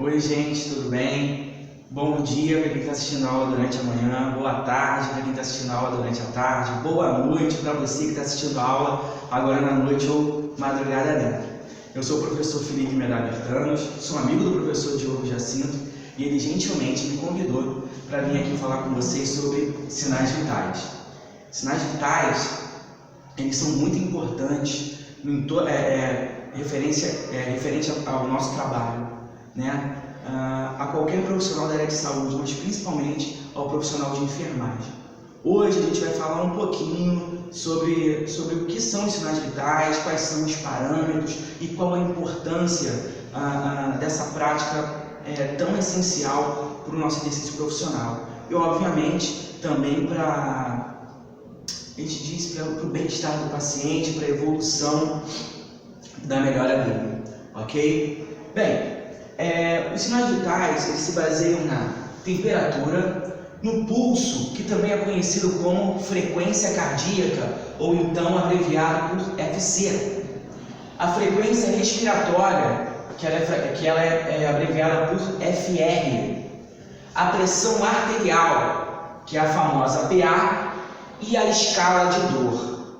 Oi gente, tudo bem? Bom dia para quem está assistindo a aula durante a manhã, boa tarde para quem está assistindo a aula durante a tarde, boa noite para você que está assistindo a aula agora na noite ou madrugada dentro. Eu sou o professor Felipe Medalha Bertanos, sou amigo do professor Diogo Jacinto e ele gentilmente me convidou para vir aqui falar com vocês sobre sinais vitais. Sinais vitais, eles são muito importantes referente ao nosso trabalho, né? A qualquer profissional da área de saúde, mas principalmente ao profissional de enfermagem. Hoje a gente vai falar um pouquinho sobre o que são os sinais vitais, quais são os parâmetros e qual a importância dessa prática tão essencial para o nosso exercício profissional. E obviamente também para o bem-estar do paciente, para a evolução da melhora dele, ok? Bem, os sinais vitais eles se baseiam na temperatura, no pulso, que também é conhecido como frequência cardíaca, ou então abreviado por FC. A frequência respiratória, que ela é abreviada por FR. A pressão arterial, que é a famosa PA, e a escala de dor.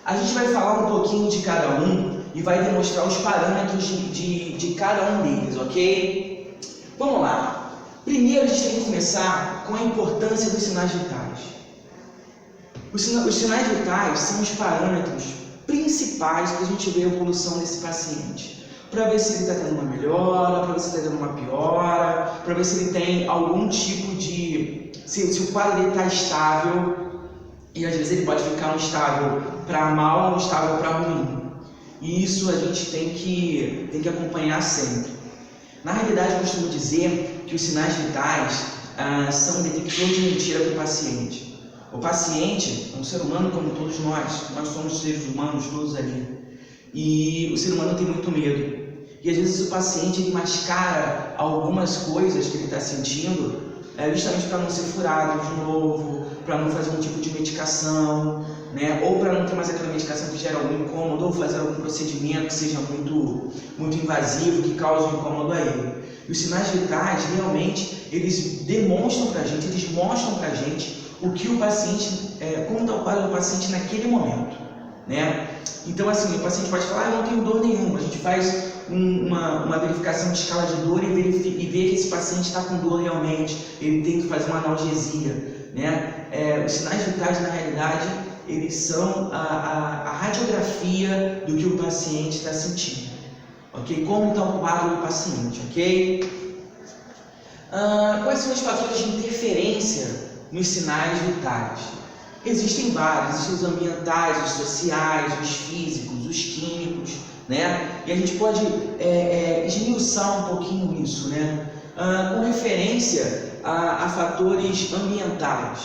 A gente vai falar um pouquinho de cada um e vai demonstrar os parâmetros de cada um deles, ok? Vamos lá. Primeiro a gente tem que começar com a importância dos sinais vitais. Os sinais vitais são os parâmetros principais para a gente ver a evolução desse paciente. Para ver se ele está tendo uma melhora, para ver se está tendo uma piora, para ver se ele tem algum tipo de... se o quadro dele está estável, e às vezes ele pode ficar um estável para mal ou um estável para ruim. E isso a gente tem que acompanhar sempre. Na realidade, eu costumo dizer que os sinais vitais são um detector de mentira para o paciente. O paciente é um ser humano como todos nós somos seres humanos todos ali. E o ser humano tem muito medo. E às vezes o paciente ele mascara algumas coisas que ele está sentindo justamente para não ser furado de novo, para não fazer um tipo de medicação, né? Ou para não ter mais aquela medicação que gera algum incômodo, ou fazer algum procedimento que seja muito invasivo, que cause um incômodo a ele. E os sinais vitais, realmente, eles demonstram para a gente, eles mostram para a gente o que o paciente, como está o quadro do paciente naquele momento, né? Então, assim, o paciente pode falar, eu não tenho dor nenhuma. A gente faz uma verificação de escala de dor e vê que esse paciente está com dor realmente. Ele tem que fazer uma analgesia, né? Os sinais vitais, na realidade, eles são a radiografia do que o paciente está sentindo, ok? Como está o quadro do paciente, ok? Quais são os fatores de interferência nos sinais vitais? Existem vários, existem os ambientais, os sociais, os físicos, os químicos, né? E a gente pode esmiuçar um pouquinho isso, né? Com referência a fatores ambientais.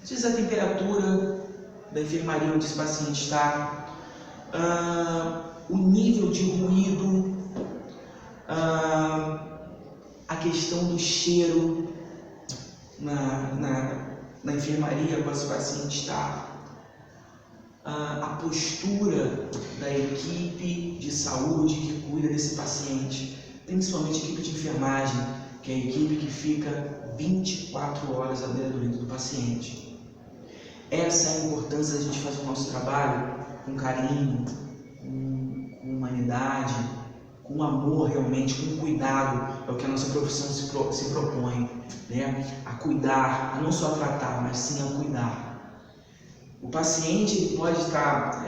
Às vezes a temperatura da enfermaria onde esse paciente está, o nível de ruído, a questão do cheiro na enfermaria quando esse paciente está, a postura da equipe de saúde que cuida desse paciente, principalmente a equipe de enfermagem, que é a equipe que fica 24 horas à beira do leito do paciente. Essa é a importância da gente fazer o nosso trabalho com carinho, com humanidade, com amor realmente, com cuidado. É o que a nossa profissão se propõe, né? A cuidar, a não só tratar, mas sim a cuidar. O paciente ele pode estar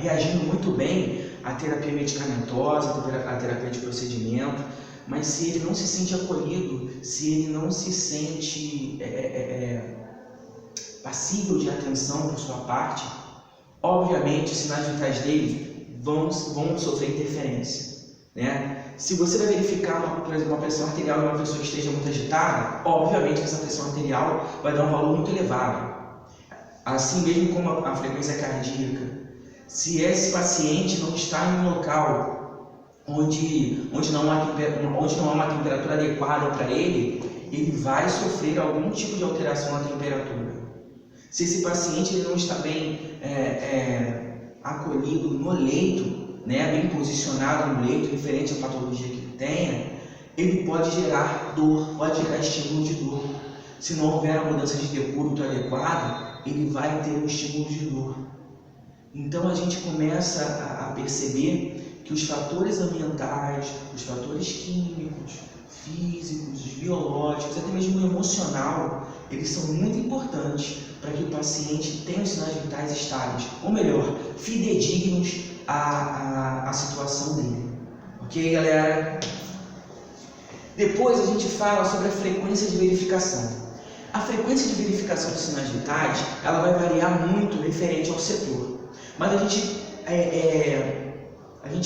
reagindo muito bem à terapia medicamentosa, à terapia de procedimento, mas se ele não se sente acolhido, se ele não se sente passível de atenção por sua parte, obviamente os sinais vitais dele vão sofrer interferência, né? Se você vai verificar, por exemplo, uma pressão arterial de uma pessoa que esteja muito agitada, obviamente essa pressão arterial vai dar um valor muito elevado. Assim mesmo como a frequência cardíaca. Se esse paciente não está em um local onde não há uma temperatura adequada para ele, ele vai sofrer algum tipo de alteração na temperatura. Se esse paciente ele não está bem acolhido no leito, né, bem posicionado no leito, referente à patologia que ele tenha, ele pode gerar dor, pode gerar estímulo de dor. Se não houver a mudança de decúbito adequada, ele vai ter um estímulo de dor. Então a gente começa a perceber que os fatores ambientais, os fatores químicos, físicos, biológicos, até mesmo o emocional, eles são muito importantes para que o paciente tenha os sinais vitais estáveis, ou melhor, fidedignos à situação dele. Ok, galera? Depois a gente fala sobre a frequência de verificação. A frequência de verificação dos sinais vitais, ela vai variar muito referente ao setor, mas a gente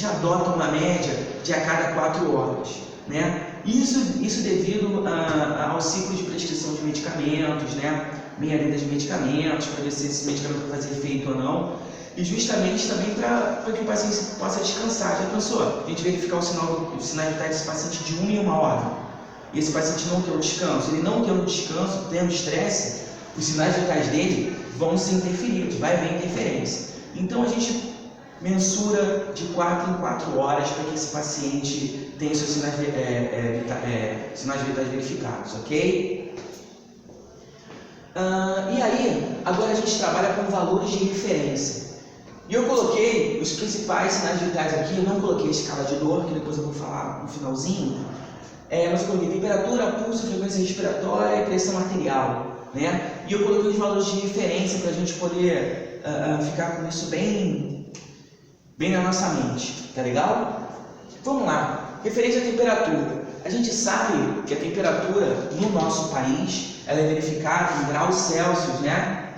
adota uma média de a cada 4 horas, né? Isso devido ao ciclo de prescrição de medicamentos, né? Meia-vida de medicamentos, para ver se esse medicamento vai fazer efeito ou não, e justamente também para que o paciente possa descansar. Já pensou? A gente verificar os sinais vitais desse paciente de 1 em 1 hora, e esse paciente não quer o descanso, ele não quer o descanso, tendo estresse, os sinais vitais dele vão ser interferidos, vai haver interferência. Então a gente mensura de 4 em 4 horas para que esse paciente tenha seus sinais vitais verificados, ok? E aí, agora a gente trabalha com valores de referência. E eu coloquei os principais sinais vitais aqui, eu não coloquei a escala de dor, que depois eu vou falar no finalzinho, mas eu coloquei temperatura, pulso, frequência respiratória e pressão arterial, né? E eu coloquei os valores de referência para a gente poder ficar com isso bem na nossa mente, tá legal? Vamos lá, referente à temperatura. A gente sabe que a temperatura no nosso país ela é verificada em graus Celsius, né?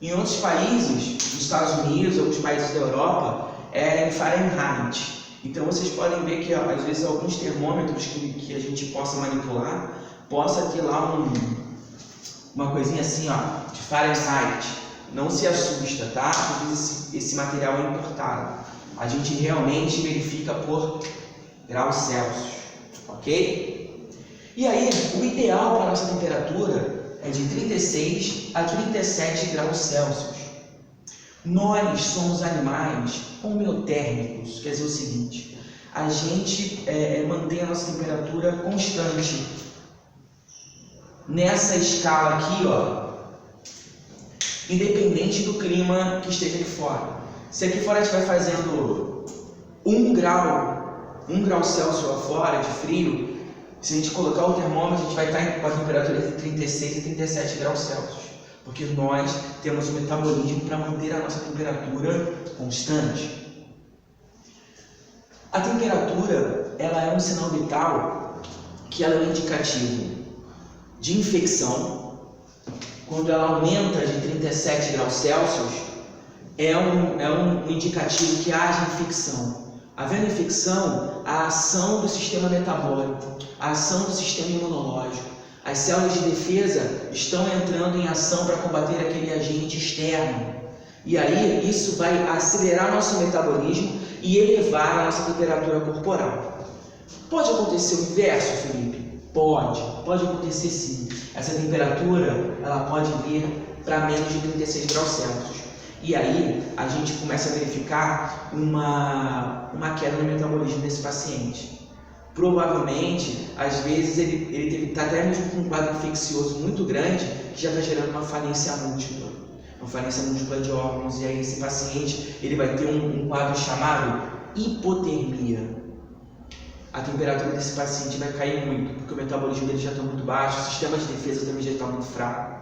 Em outros países, nos Estados Unidos ou nos países da Europa, é em Fahrenheit. Então vocês podem ver que às vezes alguns termômetros que a gente possa manipular, possa ter lá uma coisinha assim, ó, de Fahrenheit. Não se assusta, tá? Porque esse material é importado. A gente realmente verifica por graus Celsius, ok? E aí, o ideal para a nossa temperatura é de 36 a 37 graus Celsius. Nós somos animais homeotérmicos, quer dizer o seguinte, a gente mantém a nossa temperatura constante. Nessa escala aqui, ó, independente do clima que esteja aqui fora. Se aqui fora estiver fazendo 1 grau Celsius lá fora de frio, se a gente colocar o termômetro, a gente vai estar com a temperatura entre 36 e 37 graus Celsius, porque nós temos o metabolismo para manter a nossa temperatura constante. A temperatura, ela é um sinal vital que ela é um indicativo de infecção. Quando ela aumenta de 37 graus Celsius, é um indicativo que haja infecção. Havendo infecção, a ação do sistema metabólico, a ação do sistema imunológico, as células de defesa estão entrando em ação para combater aquele agente externo. E aí isso vai acelerar nosso metabolismo e elevar a nossa temperatura corporal. Pode acontecer o inverso, Felipe? Pode acontecer sim. Essa temperatura ela pode vir para menos de 36 graus Celsius. E aí a gente começa a verificar uma queda no metabolismo desse paciente. Provavelmente, às vezes, ele está até mesmo com um quadro infeccioso muito grande, que já está gerando uma falência múltipla de órgãos, e aí esse paciente ele vai ter um quadro chamado hipotermia. A temperatura desse paciente vai cair muito, porque o metabolismo dele já está muito baixo, o sistema de defesa também já está muito fraco.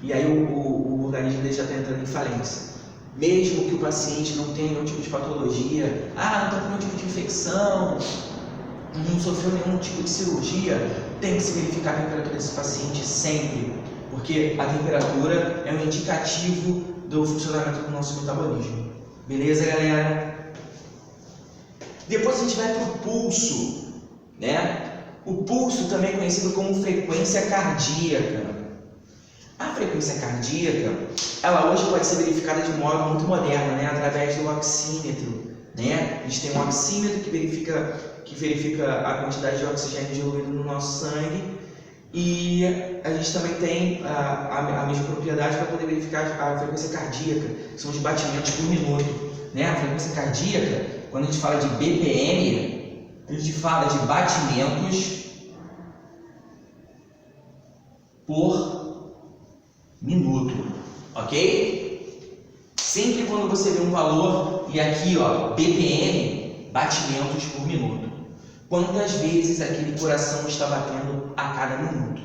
E aí o organismo dele já está entrando em falência. Mesmo que o paciente não tenha nenhum tipo de patologia, não está com nenhum tipo de infecção, não sofreu nenhum tipo de cirurgia, tem que se verificar a temperatura desse paciente sempre, porque a temperatura é um indicativo do funcionamento do nosso metabolismo. Beleza, galera? Depois a gente vai para o pulso, né? O pulso também é conhecido como frequência cardíaca. A frequência cardíaca, ela hoje pode ser verificada de modo muito moderno, né? Através do oxímetro, né? A gente tem um oxímetro que verifica a quantidade de oxigênio diluído no nosso sangue, e a gente também tem a mesma propriedade para poder verificar a frequência cardíaca, que são os batimentos por minuto, né? A frequência cardíaca quando a gente fala de BPM, a gente fala de batimentos por minuto, ok? Sempre quando você vê um valor, e aqui ó, BPM, batimentos por minuto. Quantas vezes aquele coração está batendo a cada minuto,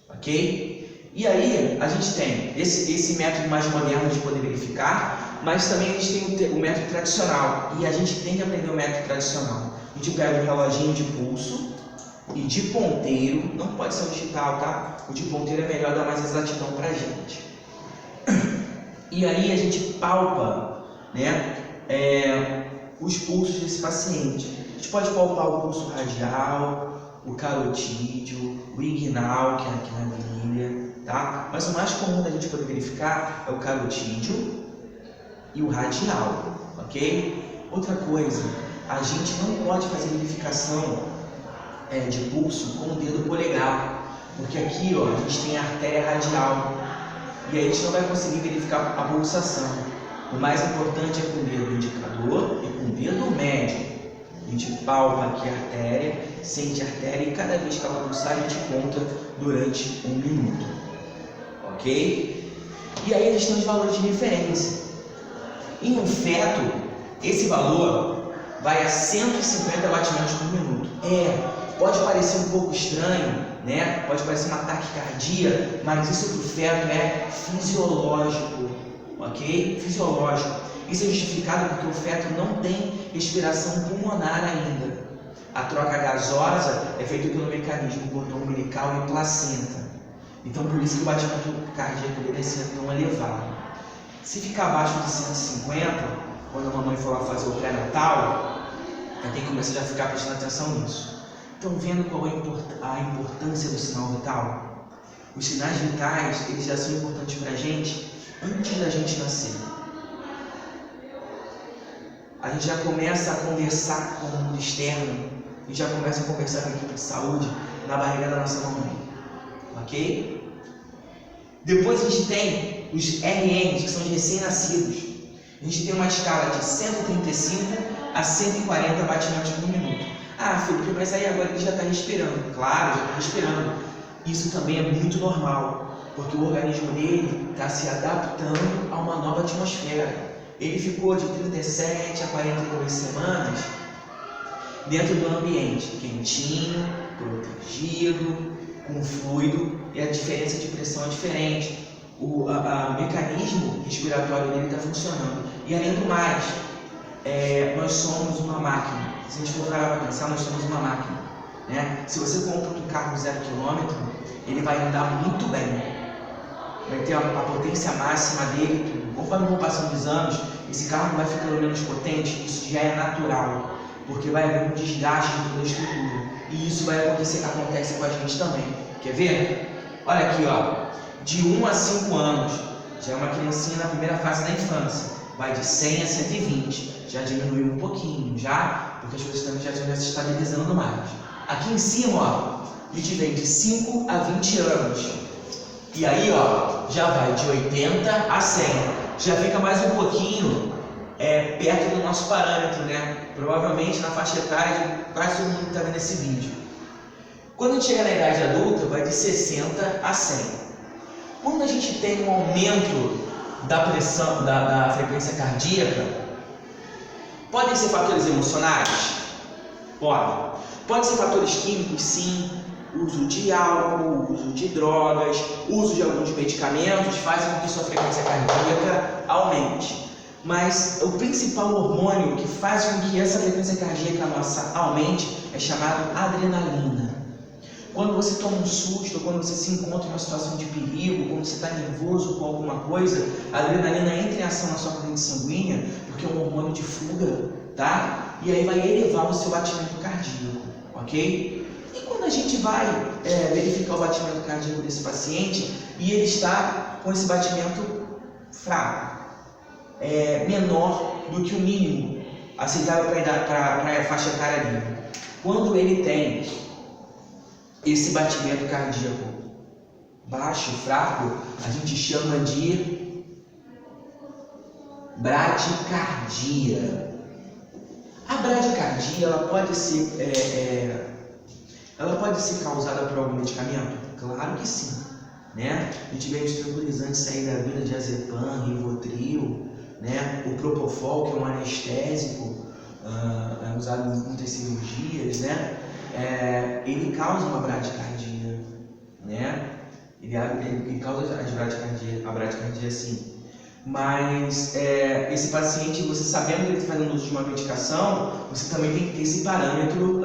ok? E aí a gente tem esse método mais moderno de poder verificar, mas também a gente tem o método tradicional, e a gente tem que aprender o método tradicional. A gente pega um reloginho de pulso e de ponteiro, não pode ser o digital, tá? O de ponteiro é melhor, dar mais exatidão pra gente. E aí a gente palpa, né, os pulsos desse paciente. A gente pode palpar o pulso radial, o carotídeo, o inguinal, que é aqui na virilha, tá? Mas o mais comum da gente poder verificar é o carotídeo e o radial, ok? Outra coisa, a gente não pode fazer verificação de pulso com o dedo polegar, porque aqui ó, a gente tem a artéria radial e aí a gente não vai conseguir verificar a pulsação. O mais importante é com o dedo indicador e com o dedo médio. A gente palpa aqui a artéria, sente a artéria e cada vez que ela pulsar a gente conta durante 1 minuto, ok? E aí a gente tem os valores de referência. Em um feto, esse valor vai a 150 batimentos por minuto. Pode parecer um pouco estranho, né? Pode parecer uma taquicardia, mas isso para o feto é fisiológico, ok? Fisiológico. Isso é justificado porque o feto não tem respiração pulmonar ainda. A troca gasosa é feita pelo mecanismo cordão umbilical e placenta. Então, por isso que o batimento cardíaco dele é tão elevado. Se ficar abaixo de 150, quando a mamãe for lá fazer o pré-natal, ela tem que começar a ficar prestando atenção nisso. Estão vendo qual é a importância do sinal vital? Os sinais vitais, eles já são importantes para a gente antes da gente nascer. A gente já começa a conversar com o mundo externo, a gente já começa a conversar com a equipe de saúde na barriga da nossa mamãe, ok? Depois a gente tem os RNs, que são os recém-nascidos. A gente tem uma escala de 135 a 140 batimentos por minuto. Ah, Felipe, mas aí agora ele já está respirando. Claro, já está respirando. Isso também é muito normal, porque o organismo dele está se adaptando a uma nova atmosfera. Ele ficou de 37 a 42 semanas dentro do ambiente quentinho, protegido, com fluido, e a diferença de pressão é diferente. O mecanismo respiratório dele está funcionando. E além do mais, nós somos uma máquina. Se a gente for parar para pensar, nós somos uma máquina, né? Se você compra um carro 0 km, ele vai andar muito bem. Vai ter a potência máxima dele. Conforme vão passando os anos, esse carro não vai ficando menos potente. Isso já é natural, porque vai haver um desgaste de toda a estrutura. E isso vai acontece com a gente também. Quer ver? Olha aqui, ó. De 1 a 5 anos, já é uma criancinha na primeira fase da infância. Vai de 100 a 120. Já diminuiu um pouquinho, porque as coisas também já estão se estabilizando mais. Aqui em cima, ó, a gente vem de 5 a 20 anos. E aí, ó, já vai de 80 a 100. Já fica mais um pouquinho perto do nosso parâmetro, né? Provavelmente na faixa etária de quase todo mundo que está vendo esse vídeo. Quando a gente chega na idade adulta, vai de 60 a 100. Quando a gente tem um aumento da pressão, da frequência cardíaca, podem ser fatores emocionais? Pode. Pode ser fatores químicos, sim. Uso de álcool, uso de drogas, uso de alguns medicamentos fazem com que sua frequência cardíaca aumente. Mas o principal hormônio que faz com que essa frequência cardíaca nossa aumente é chamado adrenalina. Quando você toma um susto, quando você se encontra em uma situação de perigo, quando você está nervoso com alguma coisa, a adrenalina entra em ação na sua corrente sanguínea, porque é um hormônio de fuga, tá? E aí vai elevar o seu batimento cardíaco, ok? E quando a gente vai verificar o batimento cardíaco desse paciente e ele está com esse batimento fraco, menor do que o mínimo aceitável para a faixa etária dele. Quando ele tem esse batimento cardíaco baixo, fraco, a gente chama de bradicardia. A bradicardia, ela pode ser causada por algum medicamento? Claro que sim, né? A gente vê os tranquilizantes aí da vida, diazepam, Rivotril, né? O Propofol, que é um anestésico, usado em muitas cirurgias, né? Ele causa uma bradicardia, né? Ele causa a bradicardia sim. Mas esse paciente, você sabendo que ele está fazendo uso de uma medicação, você também tem que ter esse parâmetro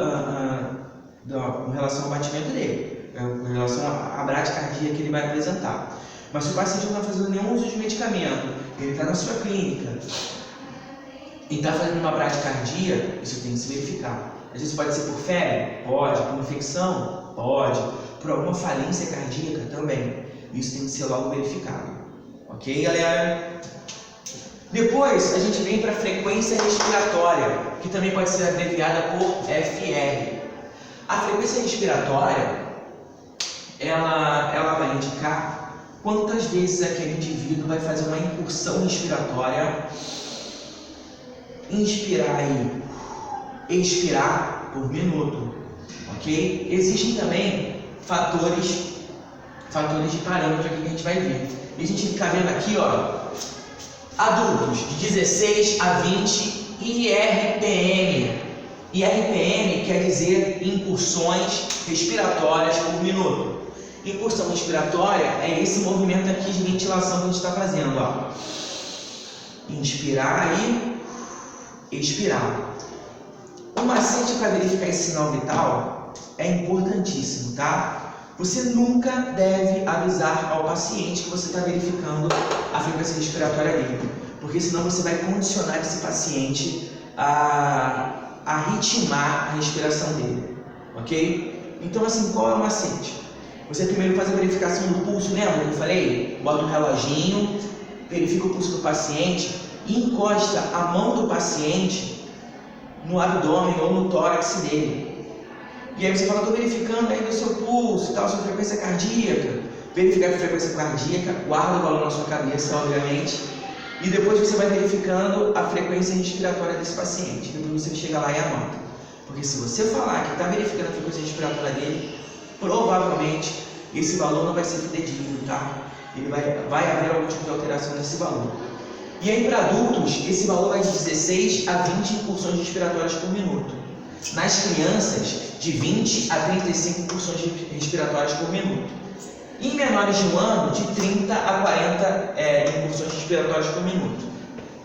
com relação ao batimento dele, com relação à bradicardia que ele vai apresentar. Mas se o paciente não está fazendo nenhum uso de medicamento, ele está na sua clínica e está fazendo uma bradicardia, isso tem que se verificar. Às vezes pode ser por febre? Pode. Por infecção? Pode. Por alguma falência cardíaca? Também. Isso tem que ser logo verificado. Ok, galera? Depois a gente vem para a frequência respiratória, que também pode ser abreviada por FR. A frequência respiratória, ela vai indicar quantas vezes aquele indivíduo vai fazer uma incursão respiratória, inspirar e expirar por minuto, ok? Existem também fatores de parâmetro aqui que a gente vai ver. E a gente fica vendo aqui, ó, adultos de 16 a 20 IRPM. IRPM quer dizer incursões respiratórias por minuto. Incursão respiratória é esse movimento aqui de ventilação que a gente está fazendo, ó. Inspirar e expirar. O macete para verificar esse sinal vital é importantíssimo, tá? Você nunca deve avisar ao paciente que você está verificando a frequência respiratória dele, porque senão você vai condicionar esse paciente a ritmar a respiração dele, ok? Então, assim, qual é o macete? Você primeiro faz a verificação do pulso, lembra que eu falei? Bota um reloginho, verifica o pulso do paciente e encosta a mão do paciente no abdômen ou no tórax dele. E aí você fala, estou verificando aí o seu pulso, tal, sua frequência cardíaca. Verificar a frequência cardíaca, guarda o valor na sua cabeça, obviamente. E depois você vai verificando a frequência respiratória desse paciente. Depois você chega lá e anota. Porque se você falar que está verificando a frequência respiratória dele, provavelmente esse valor não vai ser fidedigno, tá? Ele vai haver algum tipo de alteração nesse valor. E aí para adultos, esse valor vai de 16 a 20 incursões respiratórias por minuto. Nas crianças, de 20 a 35 incursões respiratórias por minuto. Em menores de 1 ano, de 30 a 40 incursões respiratórias por minuto.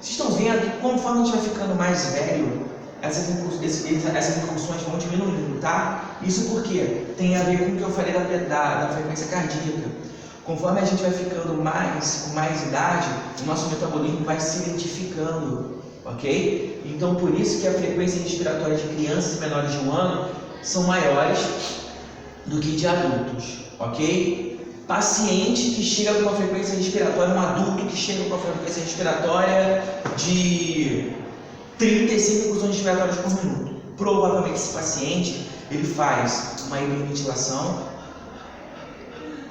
Vocês estão vendo que conforme a gente vai ficando mais velho, essas incursões vão diminuindo, tá? Isso porque tem a ver com o que eu falei da frequência cardíaca. Conforme a gente vai ficando com mais idade, o nosso metabolismo vai se identificando, ok? Então, por isso que a frequência respiratória de crianças menores de 1 ano são maiores do que de adultos, ok? Paciente que chega com uma frequência respiratória, um adulto que chega com uma frequência respiratória de 35 incursões respiratórias por minuto. Provavelmente esse paciente, ele faz uma hiperventilação,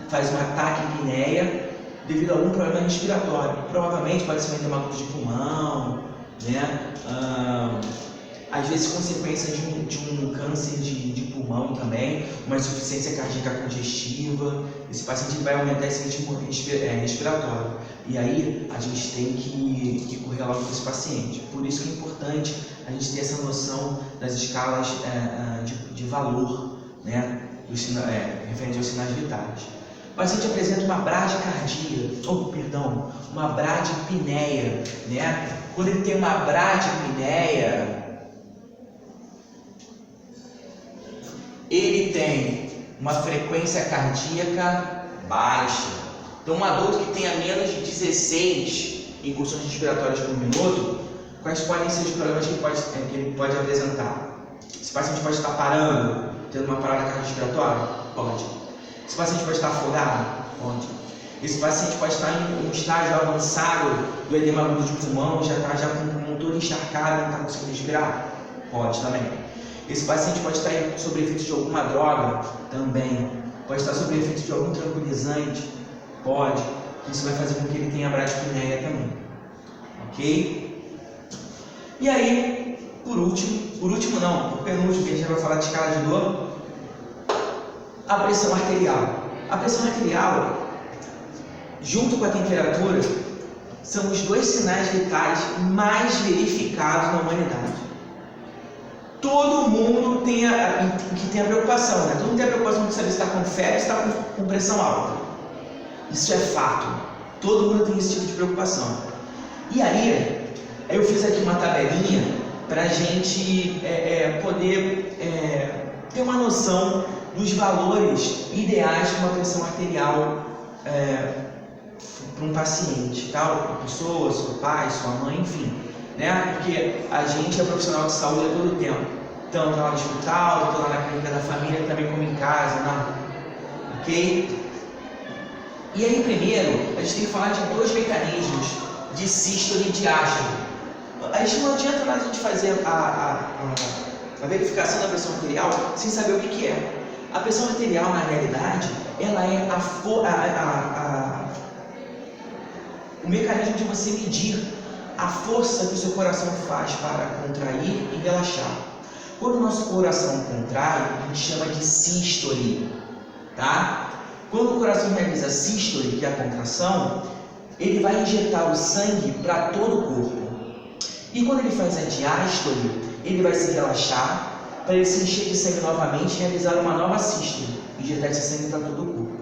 faz um ataque em apneia devido a algum problema respiratório. Provavelmente pode ser um edema agudo de pulmão, né? Às vezes consequência de um câncer de pulmão também, uma insuficiência cardíaca congestiva. Esse paciente vai aumentar esse ritmo respiratório. E aí a gente tem que correr logo com esse paciente. Por isso que é importante a gente ter essa noção das escalas de valor, né? Referente aos sinais vitais. O paciente apresenta uma bradicardia, uma bradipneia, né? Quando ele tem uma bradipneia, ele tem uma frequência cardíaca baixa. Então, um adulto que tenha menos de 16 incursões respiratórias por minuto, quais podem ser os problemas que ele pode apresentar? Esse paciente pode estar parando, tendo uma parada cardiorrespiratória? Pode. Esse paciente pode estar afogado? Pode. Esse paciente pode estar em um estágio avançado do edema agudo de pulmão, já está com o pulmão todo encharcado e não está conseguindo respirar? Pode também. Esse paciente pode estar sob efeito de alguma droga? Também. Pode estar sob efeito de algum tranquilizante? Pode. Isso vai fazer com que ele tenha bradipneia também. Ok? E aí, por último não, por penúltimo, que a gente vai falar de escala de dor, a pressão arterial. A pressão arterial, junto com a temperatura, são os dois sinais vitais mais verificados na humanidade. Todo mundo tem a preocupação, né? Todo mundo tem a preocupação de saber se está com febre, se está com pressão alta. Isso é fato. Todo mundo tem esse tipo de preocupação. E aí, eu fiz aqui uma tabelinha para a gente poder ter uma noção dos valores ideais de uma pressão arterial para um paciente, tá? Uma pessoa, seu pai, sua mãe, enfim, né? Porque a gente é profissional de saúde a todo tempo, tanto lá no hospital, tanto lá na clínica da família, também como em casa, na rua, ok? E aí, primeiro, a gente tem que falar de dois mecanismos de sístole e diástole. A gente não adianta nada a gente fazer a verificação da pressão arterial sem saber o que é. A pressão arterial, na realidade, ela é o mecanismo de você medir a força que o seu coração faz para contrair e relaxar. Quando o nosso coração contrai, a gente chama de sístole, tá? Quando o coração realiza sístole, que é a contração, ele vai injetar o sangue para todo o corpo. E quando ele faz a diástole, ele vai se relaxar para ele se encher de sangue novamente e realizar uma nova sístole, injetar esse sangue para todo o corpo.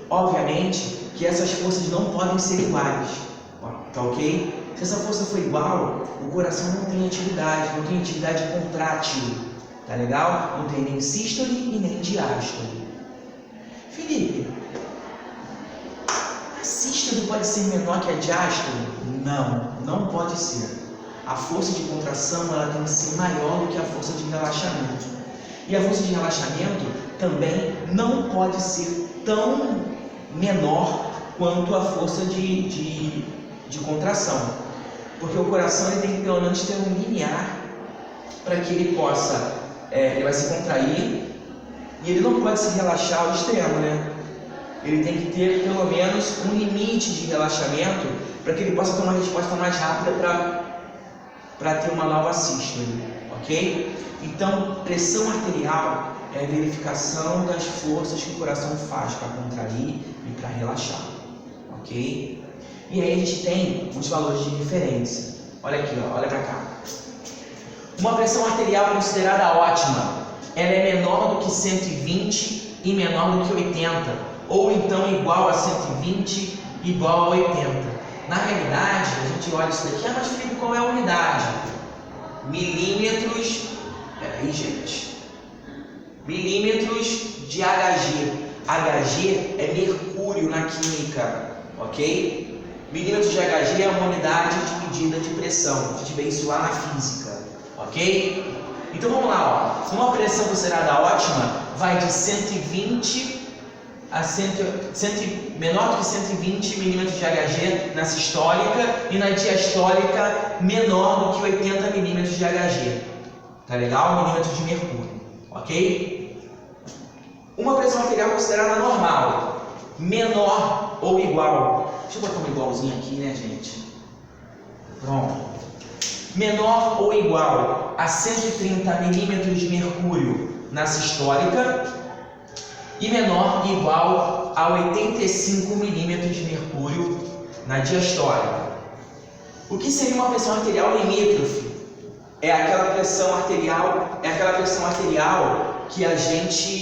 Obviamente que essas forças não podem ser iguais, tá ok? Se essa força for igual, o coração não tem atividade contrátil, tá legal? Não tem nem sístole e nem diástole. Felipe, a sístole pode ser menor que a diástole? Não pode ser. A força de contração ela tem que ser maior do que a força de relaxamento. E a força de relaxamento também não pode ser tão menor quanto a força de contração. Porque o coração ele tem que pelo menos ter um limiar para que ele possa, ele vai se contrair e ele não pode se relaxar ao extremo, né? Ele tem que ter pelo menos um limite de relaxamento para que ele possa ter uma resposta mais rápida para ter uma nova sístole, ok? Então, pressão arterial é a verificação das forças que o coração faz para contrair e para relaxar, ok? E aí a gente tem os valores de referência. Olha aqui, ó, olha para cá. Uma pressão arterial considerada ótima, ela é menor do que 120 e menor do que 80, ou então igual a 120 igual a 80. Na realidade, a gente olha isso daqui, mas Felipe, qual é a unidade? Milímetros, milímetros de Hg. Hg é mercúrio na química, ok? Milímetros de Hg é uma unidade de medida de pressão. A gente vê isso lá na física, ok? Então vamos lá, ó. Uma pressão considerada ótima vai de 120 a menor do que 120 milímetros de Hg na sistólica e na diastólica menor do que 80 milímetros de Hg. Tá legal? Milímetros de mercúrio, ok? Uma pressão arterial considerada normal, menor ou igual. Deixa eu botar um igualzinho aqui, né, gente? Pronto. Menor ou igual a 130 milímetros de mercúrio na sistólica e menor ou igual a 85 milímetros de mercúrio na diastólica. O que seria uma pressão arterial limítrofe? É aquela pressão arterial que a gente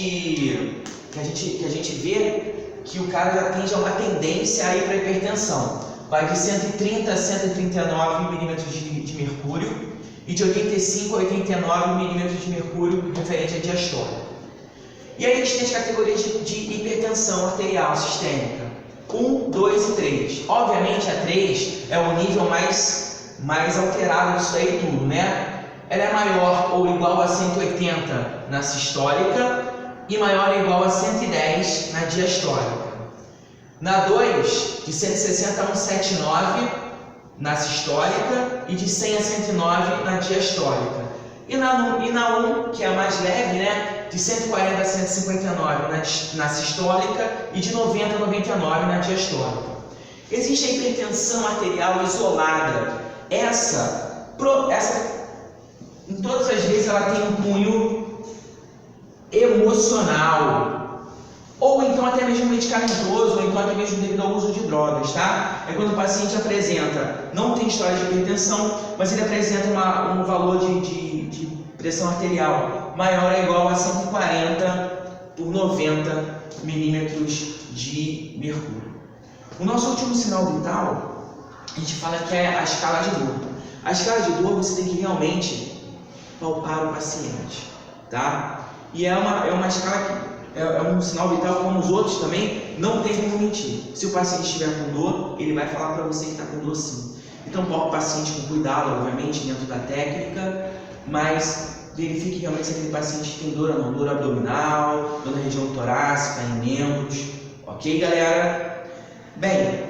vê que o cara já tem uma tendência a ir para a hipertensão. Vai de 130 a 139 milímetros de mercúrio e de 85 a 89 milímetros de mercúrio referente à diastólica. E aí a gente tem as categorias de hipertensão arterial sistêmica, 1, 2 e 3. Obviamente a 3 é o nível mais alterado disso aí tudo, né? Ela é maior ou igual a 180 na sistólica e maior ou igual a 110 na diastólica. Na 2, de 160 a 179 na sistólica e de 100 a 109 na diastólica. E na 1, que é a mais leve, né? De 140 a 159 na sistólica e de 90 a 99 na diastólica. Existe a hipertensão arterial isolada. Essa em todas as vezes ela tem um cunho emocional, ou então até mesmo medicamentoso, ou então até mesmo devido ao uso de drogas, tá? É quando o paciente apresenta, não tem história de hipertensão, mas ele apresenta um valor de pressão arterial maior ou igual a 140 por 90 milímetros de mercúrio. O nosso último sinal vital, a gente fala que é a escala de dor. A escala de dor você tem que realmente palpar o paciente, tá? E é uma escala que é um sinal vital como os outros também, não tem como mentir. Se o paciente estiver com dor, ele vai falar para você que está com dor sim. Então palpa o paciente com cuidado, obviamente, dentro da técnica, mas verifique realmente se aquele paciente tem dor ou não, dor abdominal, dor na região torácica, em membros, ok, galera? Bem,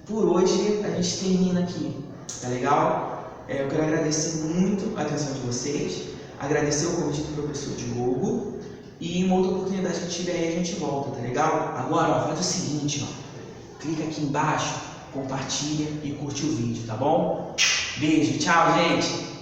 por hoje a gente termina aqui, tá legal? Eu quero agradecer muito a atenção de vocês, agradecer o convite do professor Diogo e em uma outra oportunidade que tiver aí a gente volta, tá legal? Agora, ó, faz o seguinte, ó, clica aqui embaixo, compartilha e curte o vídeo, tá bom? Beijo, tchau, gente!